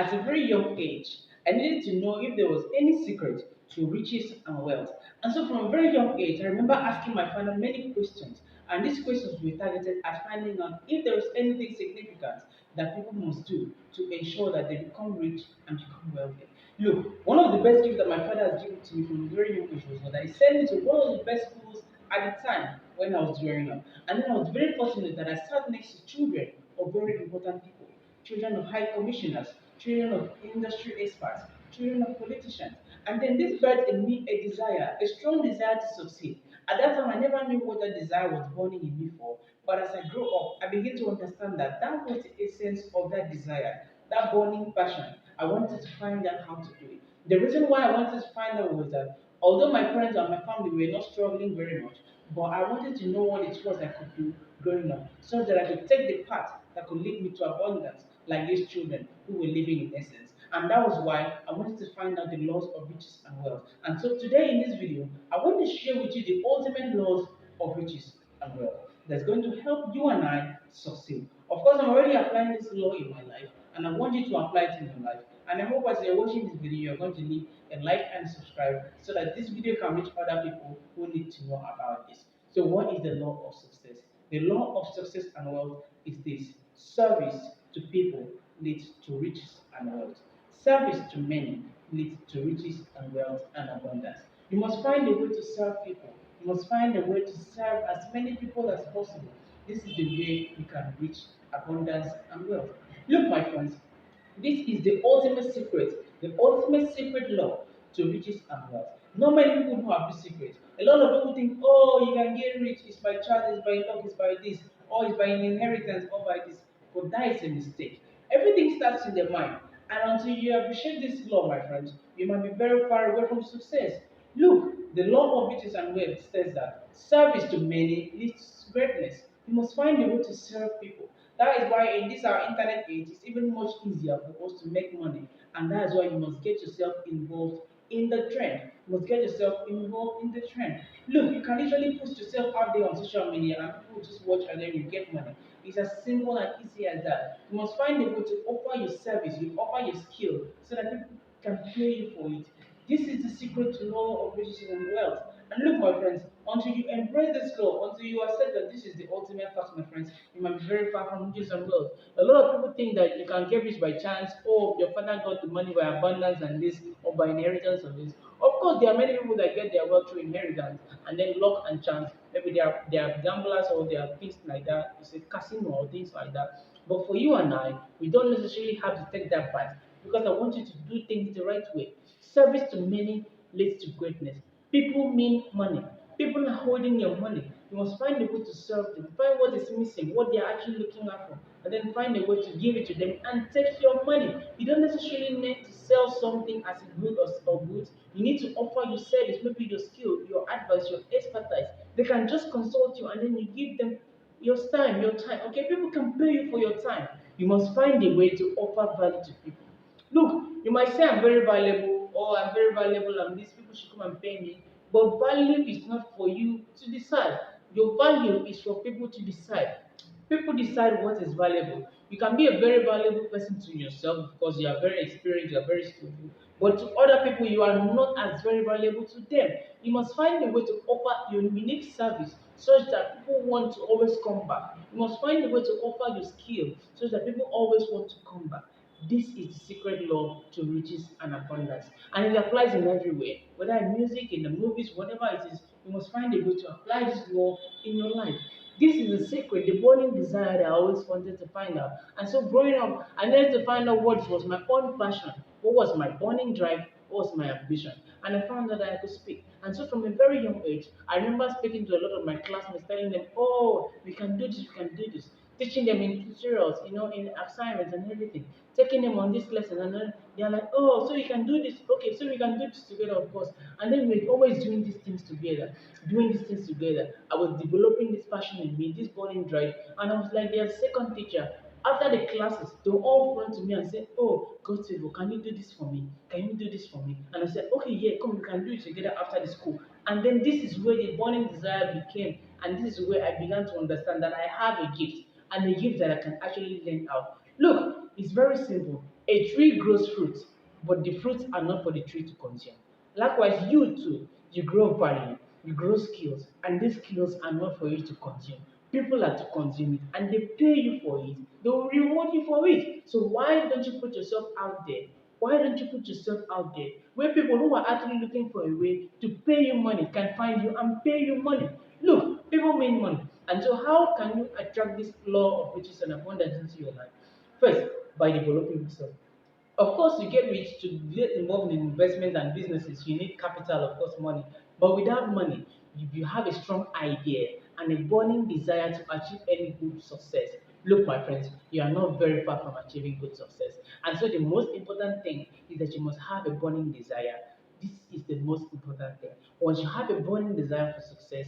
At a very young age, I needed to know if there was any secret to riches and wealth. And so from a very young age, I remember asking my father many questions. And these questions were targeted at finding out if there was anything significant that people must do to ensure that they become rich and become wealthy. Look, one of the best gifts that my father has given to me from a very young age was that he sent me to one of the best schools at the time when I was growing up. And then I was very fortunate that I sat next to children of very important people, children of high commissioners, children of industry experts, children of politicians. And then this birthed in me a desire, a strong desire to succeed. At that time, I never knew what that desire was burning in me for. But as I grew up, I began to understand that that was the essence of that desire, that burning passion. I wanted to find out how to do it. The reason why I wanted to find out was that although my parents and my family were not struggling very much, but I wanted to know what it was I could do growing up so that I could take the path that could lead me to abundance, like these children who were living in essence. And that was why I wanted to find out the laws of riches and wealth. And so today in this video, I want to share with you the ultimate laws of riches and wealth that's going to help you and I succeed. Of course, I'm already applying this law in my life, and I want you to apply it in your life. And I hope as you're watching this video, you're going to leave a like and subscribe so that this video can reach other people who need to know about this. So, what is the law of success? The law of success and wealth is this: service to people leads to riches and wealth. Service to many leads to riches and wealth and abundance. You must find a way to serve people. You must find a way to serve as many people as possible. This is the way you can reach abundance and wealth. Look, my friends, this is the ultimate secret, the ultimate secret law to riches and wealth. Not many people know of this secret. A lot of people think, oh, you can get rich, it's by chance, it's by luck, it's by this, or it's by an inheritance, or by this. But that is a mistake. Everything starts in the mind. And until you appreciate this law, my friends, you might be very far away from success. Look, the law of riches and wealth says that service to many leads to greatness. You must find a way to serve people. That is why in this our internet age, it's even much easier for us to make money. And that is why you must get yourself involved in the trend. You must get yourself involved in the trend. Look, you can literally put yourself out there on social media and people just watch and then you get money. It's as simple and easy as that. You must find a way to offer your service, you offer your skill so that people can pay you for it. This is the secret to law of riches and wealth. And look, my friends, until you embrace this law, until you accept that this is the ultimate fact, my friends, you might be very far from riches and wealth. A lot of people think that you can get rich by chance, or your father got the money by abundance and this, or by inheritance of this. Of course, there are many people that get their wealth through inheritance and then luck and chance. Maybe they are gamblers or they are things like that. It's a casino or things like that. But for you and I, we don't necessarily have to take that path because I want you to do things the right way. Service to many leads to greatness. People mean money. People are holding your money. You must find a way to serve them. Find what is missing, what they are actually looking out for, and then find a way to give it to them and take your money. You don't necessarily need to sell something as a good or goods. You need to offer your service, maybe your skill, your advice, your expertise. They can just consult you and then you give them your time. Okay, people can pay you for your time. You must find a way to offer value to people. Look, you might say I'm very valuable, or I'm very valuable, and these people should come and pay me. But value is not for you to decide. Your value is for people to decide. People decide what is valuable. You can be a very valuable person to yourself because you are very experienced, you are very skillful. But to other people, you are not as very valuable to them. You must find a way to offer your unique service such that people want to always come back. You must find a way to offer your skill so that people always want to come back. This is the secret law to riches and abundance. And it applies in every way, whether in music, in the movies, whatever it is, you must find a way to apply this law in your life. This is the secret, the burning desire that I always wanted to find out. And so growing up, I needed to find out what was my own passion, what was my burning drive, what was my ambition. And I found out that I could speak. And so from a very young age, I remember speaking to a lot of my classmates, telling them, oh, we can do this, we can do this. Teaching them in tutorials, in assignments and everything. Taking them on this lesson, and then they're like, oh, so you can do this. Okay, so we can do this together, of course. And then we're always doing these things together, doing these things together. I was developing this passion in me, this burning drive, and I was like their second teacher. After the classes, they all run to me and say, oh, God favor, can you do this for me? Can you do this for me? And I said, okay, yeah, come, we can do it together after the school. And then this is where the burning desire became, and this is where I began to understand that I have a gift, and a gift that I can actually learn out. Look, it's very simple. A tree grows fruits, but the fruits are not for the tree to consume. Likewise, you too, you grow value, you grow skills, and these skills are not for you to consume. People are to consume it, and they pay you for it. They will reward you for it. So why don't you put yourself out there? Why don't you put yourself out there where people who are actually looking for a way to pay you money can find you and pay you money? Look, people make money. And so how can you attract this law of riches and abundance into your life? First, by developing yourself. Of course, you get rich to get involved in investment and businesses. You need capital, of course, money. But without money, if you have a strong idea and a burning desire to achieve any good success, look, my friends, you are not very far from achieving good success. And so, the most important thing is that you must have a burning desire. This is the most important thing. Once you have a burning desire for success,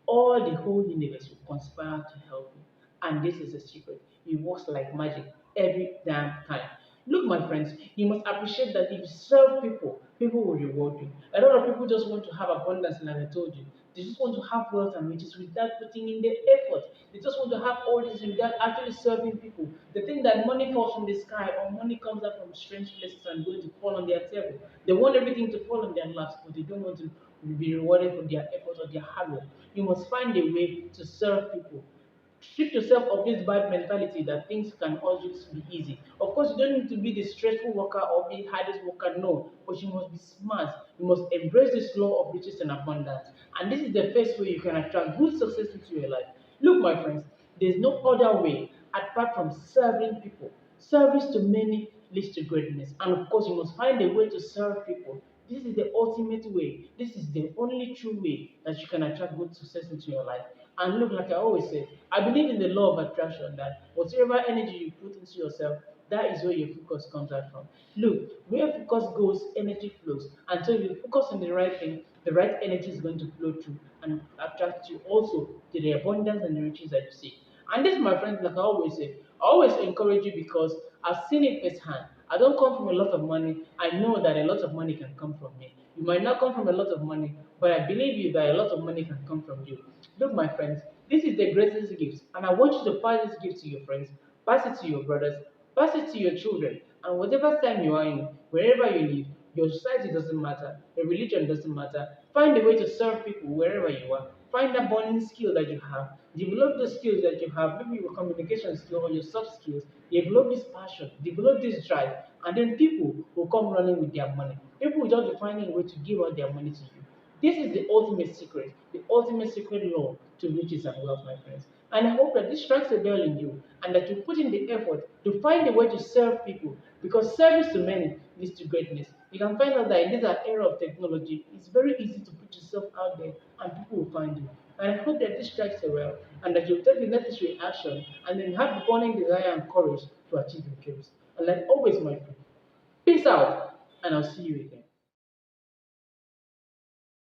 all the whole universe will conspire to help you. And this is a secret. It works like magic every damn time. Look, my friends, you must appreciate that if you serve people, people will reward you. A lot of people just want to have abundance, like I told you. They just want to have wealth and riches without putting in the effort. They just want to have all this without actually serving people. They think that money falls from the sky or money comes out from strange places and going to fall on their table. They want everything to fall on their laps, but they don't want to be rewarded for their effort or their hard work. You must find a way to serve people. Strip yourself of this bad mentality that things can always be easy. Of course, you don't need to be the stressful worker or be the hardest worker, no, but you must be smart. You must embrace this law of riches and abundance. And this is the first way you can attract good success into your life. Look, my friends, there's no other way apart from serving people. Service to many leads to greatness. And of course, you must find a way to serve people. This is the ultimate way. This is the only true way that you can attract good success into your life. And look, like I always say, I believe in the law of attraction that whatever energy you put into yourself, that is where your focus comes out from. Look, where focus goes, energy flows. And so if you focus on the right thing, the right energy is going to flow through and attract you also to the abundance and the riches that you seek. And this, my friends, like I always say, I always encourage you because I've seen it firsthand. I don't come from a lot of money. I know that a lot of money can come from me. You might not come from a lot of money, but I believe you that a lot of money can come from you. Look, my friends, this is the greatest gift, and I want you to pass this gift to your friends, pass it to your brothers, pass it to your children, and whatever time you are in, wherever you live, your society doesn't matter, your religion doesn't matter. Find a way to serve people wherever you are. Find that burning skill that you have. Develop the skills that you have, maybe your communication skill or your soft skills. Develop this passion, develop this drive, and then people will come running with their money. People will just be finding a way to give out their money to you. This is the ultimate secret law to riches and wealth, my friends. And I hope that this strikes a bell in you and that you put in the effort to find a way to serve people because service to many leads to greatness. You can find out that in this era of technology, it's very easy to put yourself out there and people will find you. And I hope that this strikes a well and that you'll take the necessary action and then have the burning desire and courage to achieve your dreams. And like always, my friend, peace out and I'll see you again.